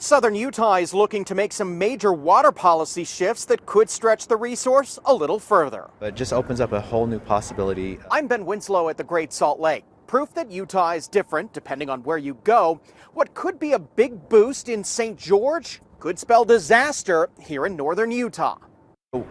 Southern Utah is looking to make some major water policy shifts that could stretch the resource a little further. It just opens up a whole new possibility. I'm Ben Winslow at the Great Salt Lake. Proof that Utah is different depending on where you go. What could be a big boost in St. George could spell disaster here in northern Utah.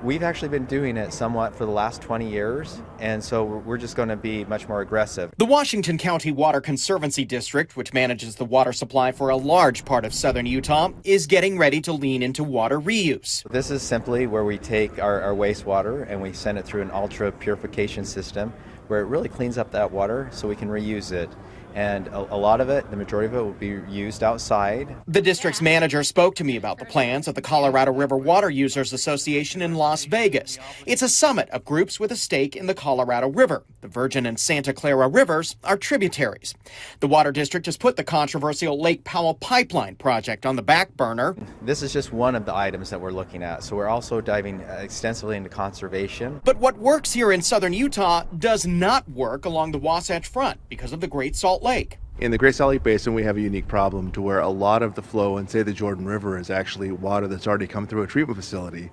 We've actually been doing it somewhat for the last 20 years, and so we're just going to be much more aggressive. The Washington County Water Conservancy District, which manages the water supply for a large part of southern Utah, is getting ready to lean into water reuse. This is simply where we take our wastewater and we send it through an ultra purification system where it really cleans up that water so we can reuse it. And a lot of it, the majority of it, will be used outside. The district's manager spoke to me about the plans at the Colorado River Water Users Association in Las Vegas. It's a summit of groups with a stake in the Colorado River. The Virgin and Santa Clara rivers are tributaries. The water district has put the controversial Lake Powell pipeline project on the back burner. This is just one of the items that we're looking at, so we're also diving extensively into conservation. But what works here in southern Utah does not work along the Wasatch Front because of the Great Salt Lake. In the Great Salt Lake Basin, we have a unique problem to where a lot of the flow in, say, the Jordan River is actually water that's already come through a treatment facility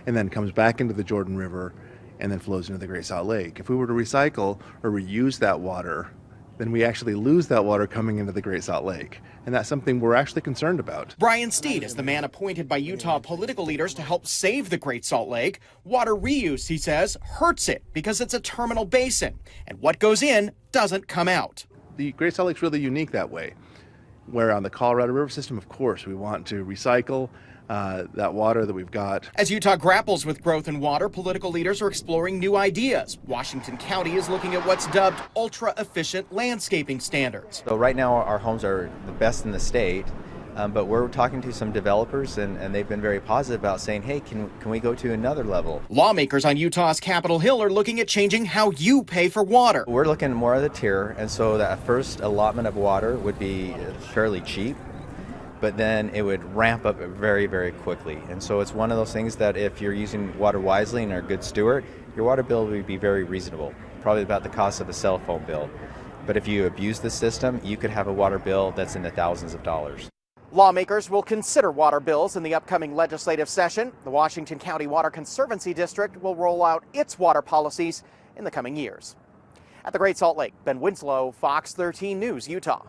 and then comes back into the Jordan River and then flows into the Great Salt Lake. If we were to recycle or reuse that water, then we actually lose that water coming into the Great Salt Lake. And that's something we're actually concerned about. Brian Steed is the man appointed by Utah political leaders to help save the Great Salt Lake. Water reuse, he says, hurts it because it's a terminal basin, and what goes in doesn't come out. The Great Salt Lake's really unique that way, where on the Colorado River system, of course, we want to recycle that water that we've got. As Utah grapples with growth in water, political leaders are exploring new ideas. Washington County is looking at what's dubbed ultra-efficient landscaping standards. So right now our homes are the best in the state, but we're talking to some developers and they've been very positive about saying, hey, can we go to another level? Lawmakers on Utah's Capitol Hill are looking at changing how you pay for water. We're looking more at the tier, and so that first allotment of water would be fairly cheap, but then it would ramp up very, very quickly. And so it's one of those things that if you're using water wisely and are a good steward, your water bill would be very reasonable, probably about the cost of a cell phone bill. But if you abuse the system, you could have a water bill that's in the thousands of dollars. Lawmakers will consider water bills in the upcoming legislative session. The Washington County Water Conservancy District will roll out its water policies in the coming years. At the Great Salt Lake, Ben Winslow, Fox 13 News, Utah.